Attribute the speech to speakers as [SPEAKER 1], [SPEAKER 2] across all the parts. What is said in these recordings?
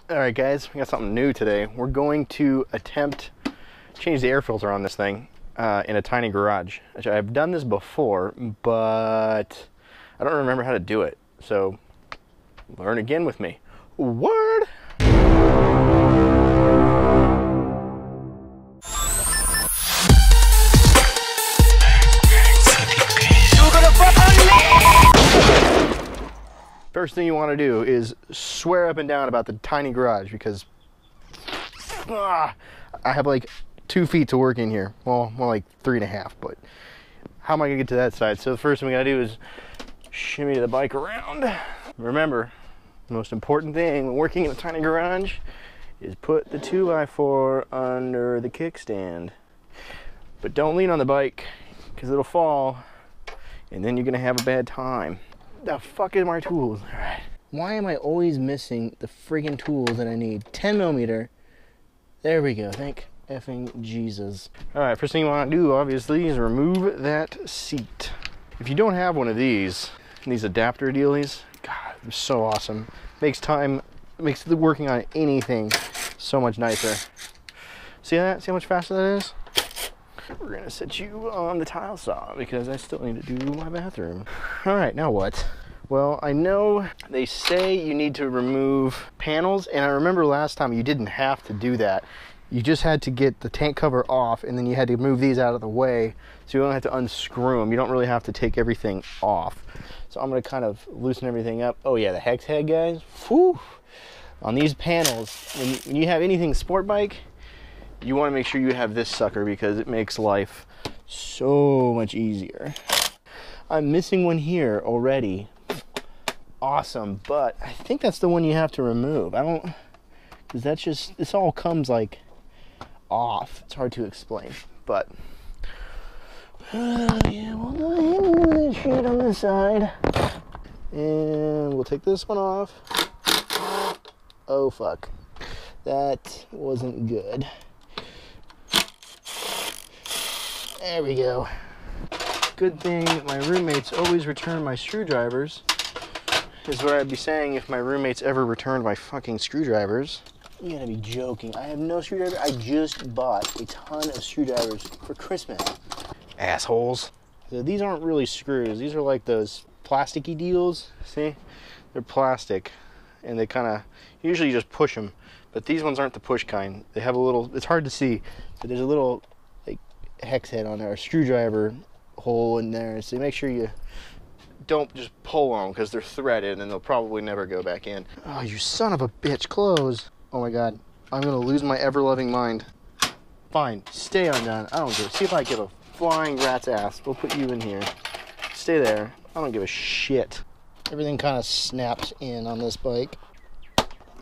[SPEAKER 1] All right, guys, we got something new today. We're going to attempt change the air filter on this thing in a tiny garage. Actually, I've done this before, but I don't remember how to do it. So learn again with me. Word! First thing you want to do is swear up and down about the tiny garage, because I have like 2 feet to work in here. Well, more like 3.5, but how am I gonna get to that side? So the first thing we gotta do is shimmy the bike around. Remember, the most important thing when working in a tiny garage is put the 2x4 under the kickstand. But don't lean on the bike, because it'll fall, and then you're gonna have a bad time. The fuck is my tools? All right. Why am I always missing the friggin' tools that I need? 10mm. There we go. Thank effing Jesus. All right, first thing you want to do, obviously, is remove that seat. If you don't have one of these adapter dealies, God, they're so awesome. Makes the working on anything so much nicer. See that? See how much faster that is? We're gonna set you on the tile saw because I still need to do my bathroom. All right, now what? Well, I know they say you need to remove panels, and I remember last time you didn't have to do that. You just had to get the tank cover off, and then you had to move these out of the way, so you don't have to unscrew them. You don't really have to take everything off. So I'm gonna kind of loosen everything up. Oh yeah, the hex head, guys. Whew. On these panels, when you have anything sport bike, you want to make sure you have this sucker because it makes life so much easier. I'm missing one here already. Awesome, but I think that's the one you have to remove. Because that's just, this all comes like off. It's hard to explain, but yeah, we'll go ahead and move that shit on the side. And we'll take this one off. Oh fuck, that wasn't good. There we go. Good thing my roommates always return my screwdrivers, is what I'd be saying if my roommates ever returned my fucking screwdrivers. You gotta be joking. I have no screwdriver. I just bought a ton of screwdrivers for Christmas. Assholes. So these aren't really screws. These are like those plasticky deals. See? They're plastic, and they kind of, usually you just push them, but these ones aren't the push kind. They have a little, it's hard to see, but there's a little hex head on there, a screwdriver hole in there, so make sure you don't just pull on them because they're threaded and they'll probably never go back in. Oh, you son of a bitch, close. Oh my god, I'm gonna lose my ever-loving mind. Fine, stay undone. I don't give a, see if I give a flying rat's ass. We'll put you in here. Stay there. I don't give a shit. Everything kind of snaps in on this bike.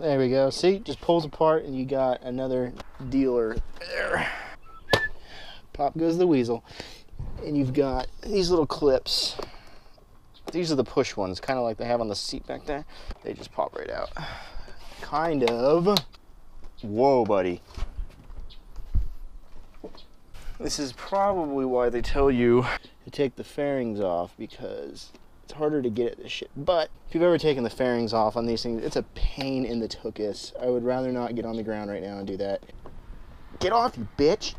[SPEAKER 1] There we go. See, just pulls apart and you got another dealer there. Pop goes the weasel. And you've got these little clips. These are the push ones, kind of like they have on the seat back there. They just pop right out. Kind of. Whoa, buddy. This is probably why they tell you to take the fairings off, because it's harder to get at this shit. But if you've ever taken the fairings off on these things, it's a pain in the tuchus. I would rather not get on the ground right now and do that. Get off, you bitch.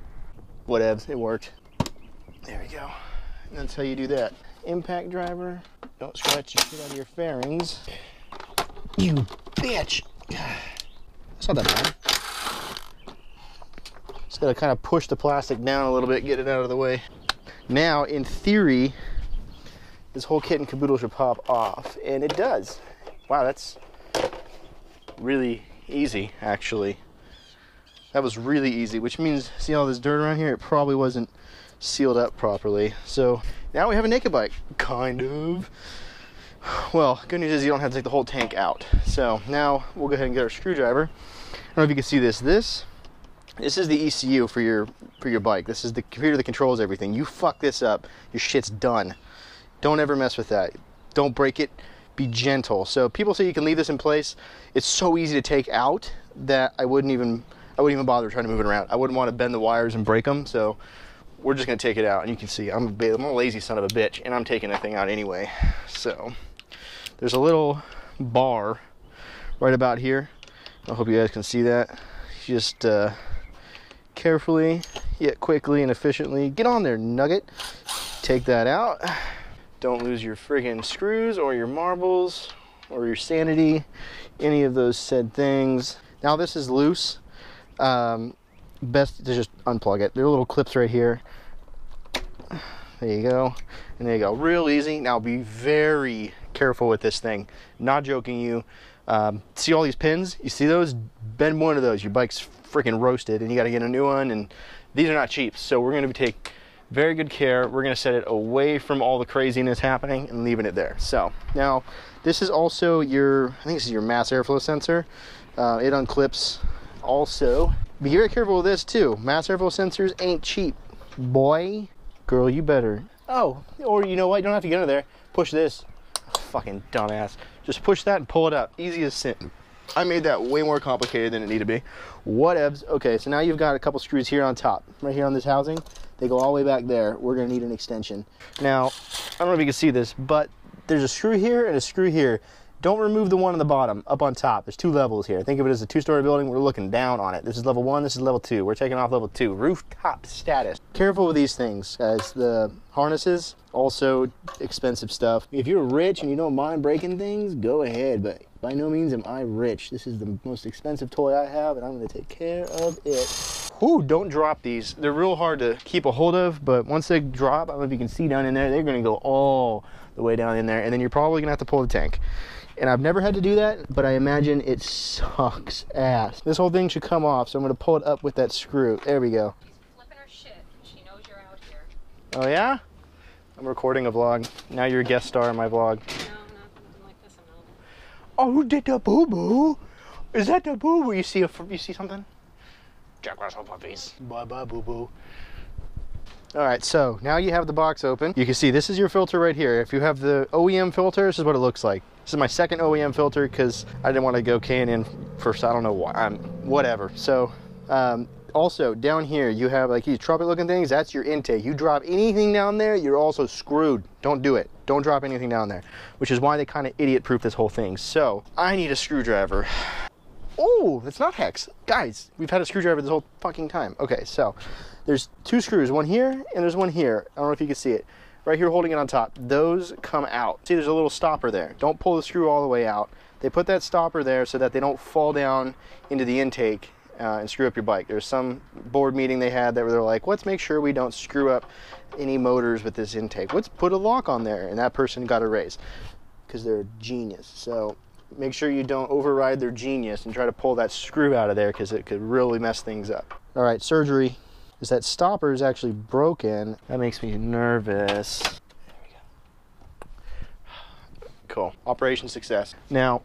[SPEAKER 1] Whatevs, it worked. There we go. And that's how you do that. Impact driver. Don't scratch the shit out of your fairings. You bitch. It's not that bad. Just gotta kind of push the plastic down a little bit, get it out of the way. Now, in theory, this whole kit and caboodle should pop off, and it does. Wow, that's really easy, actually. That was really easy, which means, see all this dirt around here? It probably wasn't sealed up properly. So now we have a naked bike, kind of. Well, good news is you don't have to take the whole tank out. So now we'll go ahead and get our screwdriver. I don't know if you can see this. This is the ECU for your bike. This is the computer that controls everything. You fuck this up, your shit's done. Don't ever mess with that. Don't break it. Be gentle. So people say you can leave this in place. It's so easy to take out that I wouldn't even bother trying to move it around. I wouldn't want to bend the wires and break them, so we're just going to take it out. And you can see I'm a lazy son of a bitch, and I'm taking that thing out anyway. So there's a little bar right about here, I hope you guys can see that. Just carefully, yet quickly and efficiently. Get on there, nugget. Take that out. Don't lose your friggin' screws or your marbles or your sanity, any of those said things. Now this is loose. Best to just unplug it. There are little clips right here. There you go. And there you go. Real easy. Now be very careful with this thing. Not joking you. See all these pins? You see those? Bend one of those. Your bike's freaking roasted and you got to get a new one. And these are not cheap. So we're going to take very good care. We're going to set it away from all the craziness happening and leaving it there. So now this is also your, I think this is your mass airflow sensor. It unclips also. Be very careful with this too. Mass airflow sensors ain't cheap. Boy, girl, you better. Oh, or you know what? You don't have to get under there. Push this. Fucking dumbass. Just push that and pull it up. Easy as sin. I made that way more complicated than it needed to be. Whatevs. Okay, so now you've got a couple screws here on top. Right here on this housing. They go all the way back there. We're going to need an extension. Now, I don't know if you can see this, but there's a screw here and a screw here. Don't remove the one on the bottom, up on top. There's two levels here. Think of it as a two-story building. We're looking down on it. This is level 1, this is level 2. We're taking off level 2. Rooftop status. Careful with these things, guys. The harnesses, also expensive stuff. If you're rich and you don't mind breaking things, go ahead. But by no means am I rich. This is the most expensive toy I have, and I'm going to take care of it. Whew, don't drop these. They're real hard to keep a hold of, but once they drop, I don't know if you can see down in there, they're going to go all the way down in there, and then you're probably going to have to pull the tank. And I've never had to do that, but I imagine it sucks ass. This whole thing should come off, so I'm going to pull it up with that screw. There we go.
[SPEAKER 2] She's flipping her shit. She knows you're out here.
[SPEAKER 1] Oh, yeah? I'm recording a vlog. Now you're a guest star in my vlog.
[SPEAKER 2] No, not like this. I'm not.
[SPEAKER 1] Oh, who did the boo-boo? Is that the boo-boo? You see something? Jack Russell puppies. Bye-bye, boo-boo. All right, so now you have the box open. You can see this is your filter right here. If you have the OEM filter, this is what it looks like. This is my second OEM filter because I didn't want to go K&N first. I don't know why. Whatever. So also down here you have like these trumpet looking things. That's your intake. You drop anything down there, you're also screwed. Don't do it. Don't drop anything down there, which is why they kind of idiot proof this whole thing. So I need a screwdriver. Oh, it's not hex. Guys, we've had a screwdriver this whole fucking time. Okay, so there's two screws, one here and there's one here. I don't know if you can see it. Right here holding it on top. Those come out. See, there's a little stopper there. Don't pull the screw all the way out. They put that stopper there so that they don't fall down into the intake and screw up your bike. There's some board meeting they had that where they're like, let's make sure we don't screw up any motors with this intake. Let's put a lock on there. And that person got a raise because they're a genius. So make sure you don't override their genius and try to pull that screw out of there because it could really mess things up. All right, surgery. Is that stopper is actually broken. That makes me nervous. There we go. Cool. Operation success. Now,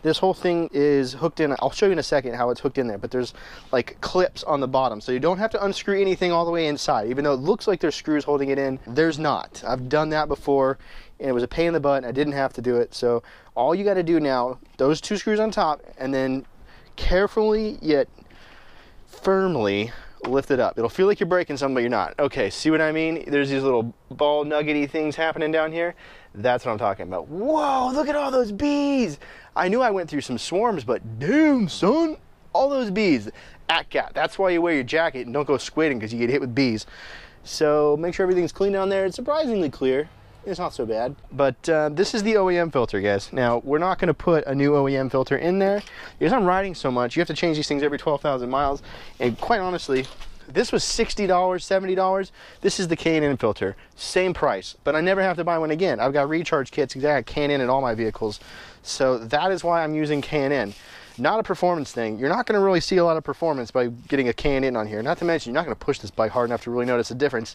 [SPEAKER 1] this whole thing is hooked in. I'll show you in a second how it's hooked in there, but there's like clips on the bottom. So you don't have to unscrew anything all the way inside. Even though it looks like there's screws holding it in, there's not. I've done that before and it was a pain in the butt and I didn't have to do it. So all you got to do now, those two screws on top, and then carefully yet firmly lift it up. It'll feel like you're breaking something, but you're not. Okay, see what I mean? There's these little ball nuggety things happening down here. That's what I'm talking about. Whoa, look at all those bees. I knew I went through some swarms, but damn, son, all those bees. ATCAT, that's why you wear your jacket and don't go squidding because you get hit with bees. So make sure everything's clean down there. It's surprisingly clear. It's not so bad. But this is the OEM filter, guys. Now, we're not going to put a new OEM filter in there because I'm riding so much. You have to change these things every 12,000 miles. And quite honestly, this was $60, $70. This is the K&N filter. Same price, but I never have to buy one again. I've got recharge kits. I got K&N in all my vehicles. So that is why I'm using K&N. Not a performance thing. You're not going to really see a lot of performance by getting a K&N on here. Not to mention, you're not going to push this bike hard enough to really notice a difference.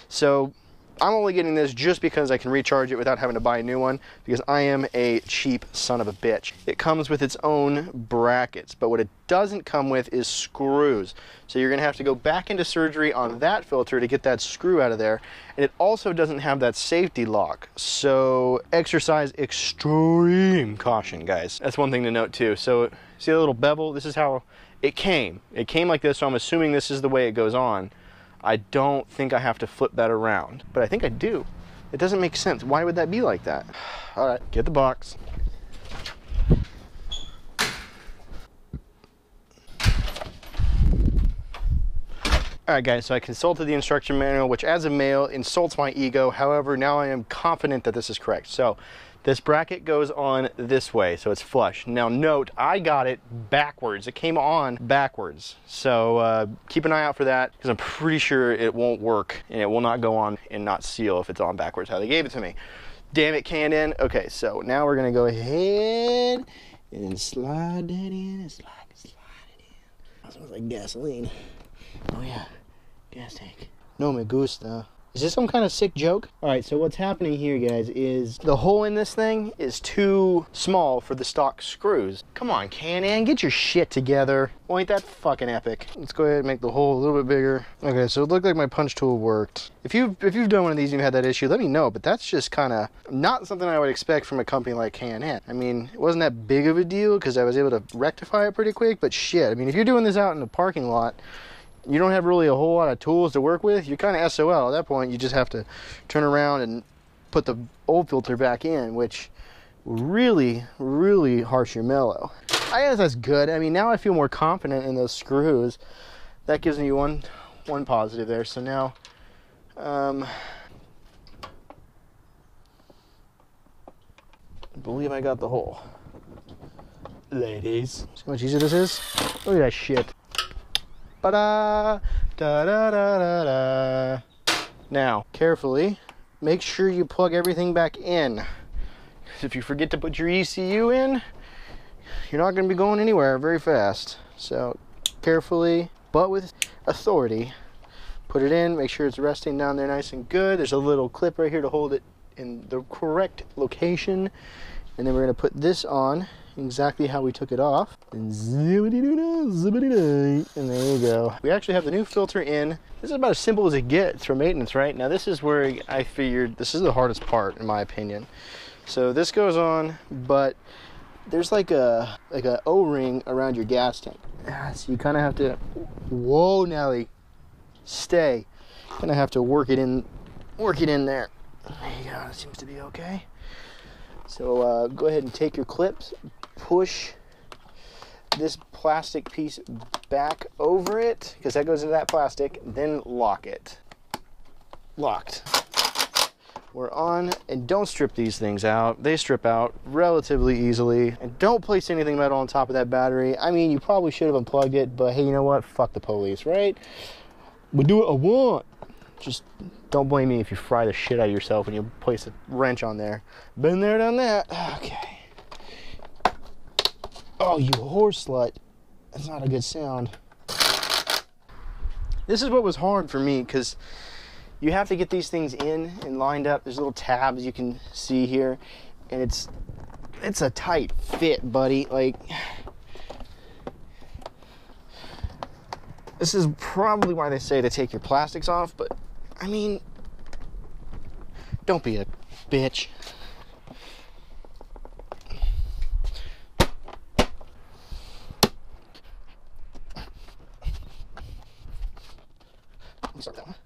[SPEAKER 1] So I'm only getting this just because I can recharge it without having to buy a new one, because I am a cheap son of a bitch. It comes with its own brackets, but what it doesn't come with is screws. So you're gonna have to go back into surgery on that filter to get that screw out of there. And it also doesn't have that safety lock. So exercise extreme caution, guys. That's one thing to note too. So see the little bevel? This is how it came. It came like this, so I'm assuming this is the way it goes on. I don't think I have to flip that around, but I think I do. It doesn't make sense. Why would that be like that? All right, get the box. All right, guys, so I consulted the instruction manual, which as a male insults my ego. However, now I am confident that this is correct. So this bracket goes on this way, so it's flush. Now note, I got it backwards. It came on backwards. So keep an eye out for that, because I'm pretty sure it won't work and it will not go on and not seal if it's on backwards how they gave it to me. Damn it, K&N. Okay, so now we're gonna go ahead and slide that in and slide it in. That smells like gasoline. Oh yeah, gas tank. No me gusta. Is this some kind of sick joke? All right, so what's happening here, guys, is the hole in this thing is too small for the stock screws. Come on, K&N, get your shit together. Well, ain't that fucking epic? Let's go ahead and make the hole a little bit bigger. Okay, so it looked like my punch tool worked. If you've done one of these and you've had that issue, let me know, but that's just kind of not something I would expect from a company like K&N. I mean, it wasn't that big of a deal because I was able to rectify it pretty quick, but shit, I mean, if you're doing this out in the parking lot, you don't have really a whole lot of tools to work with, you're kind of SOL. At that point, you just have to turn around and put the old filter back in, which really, really harsh your mellow. I guess that's good. I mean, now I feel more confident in those screws. That gives me one positive there. So now, I believe I got the hole. Ladies. See how much easier this is? Look at that shit. Ba-da, da-da-da-da-da. Now, carefully, make sure you plug everything back in. If you forget to put your ECU in, you're not going to be going anywhere very fast. So, carefully, but with authority, put it in, make sure it's resting down there nice and good. There's a little clip right here to hold it in the correct location. And then we're going to put this on exactly how we took it off. And zippity-doo-dah, and there you go. We actually have the new filter in. This is about as simple as it gets for maintenance, right? Now this is where I figured this is the hardest part, in my opinion. So this goes on, but there's like a O-ring around your gas tank. So you kind of have to, whoa, Nelly, stay. Kind of have to work it in there. There you go. It seems to be okay. So go ahead and take your clips, push this plastic piece back over it, because that goes into that plastic, then lock it. Locked. We're on, and don't strip these things out. They strip out relatively easily. And don't place anything metal on top of that battery. I mean, you probably should have unplugged it, but hey, you know what? Fuck the police, right? We do what I want. Just don't blame me if you fry the shit out of yourself when you place a wrench on there. Been there, done that. Okay. Oh, you whore slut. That's not a good sound. This is what was hard for me, because you have to get these things in and lined up. There's little tabs you can see here, and it's a tight fit, buddy. Like, this is probably why they say to take your plastics off, but I mean, don't be a bitch. Let me start that one.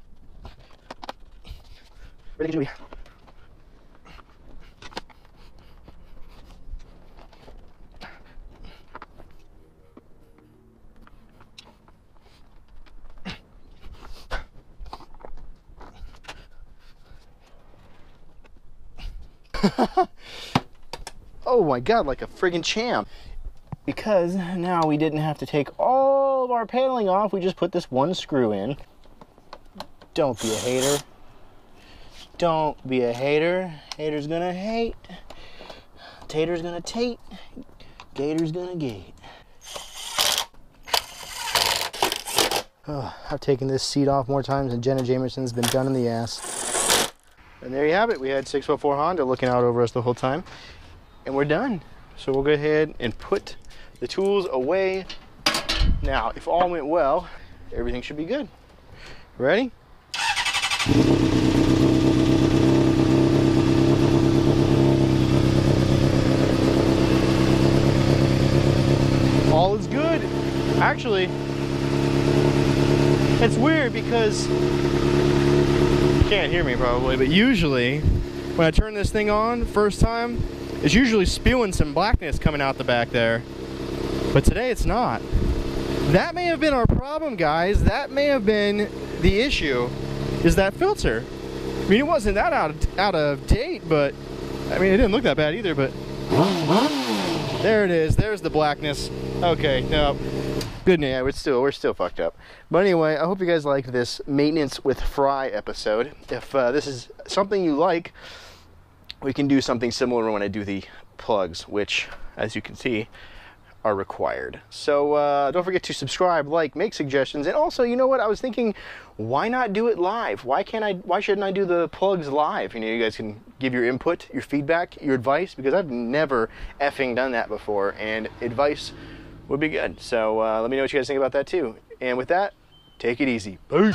[SPEAKER 1] Ready to go, Julie? Oh my god, like a friggin' champ. Because now we didn't have to take all of our paneling off, we just put this one screw in. Don't be a hater. Don't be a hater. Hater's gonna hate. Tater's gonna tate. Gator's gonna gate. Oh, I've taken this seat off more times than Jenna Jameson's been done in the ass. And there you have it. We had 604 Honda looking out over us the whole time. And we're done. So we'll go ahead and put the tools away. Now, if all went well, everything should be good. Ready? All is good. Actually, it's weird because you can't hear me probably, but usually when I turn this thing on first time, it's usually spewing some blackness coming out the back there. But today it's not. That may have been our problem, guys. That may have been the issue, is that filter. I mean, it wasn't that out of date, but I mean, it didn't look that bad either, but there it is. There's the blackness. Okay, no. Good, yeah, we're still fucked up. But anyway, I hope you guys liked this maintenance with Fry episode. If this is something you like, we can do something similar when I do the plugs, which, as you can see, are required. So don't forget to subscribe, like, make suggestions, and also, you know what? I was thinking, why not do it live? Why shouldn't I do the plugs live? You know, you guys can give your input, your feedback, your advice, because I've never effing done that before, and advice would be good. So let me know what you guys think about that too. And with that, take it easy. Peace.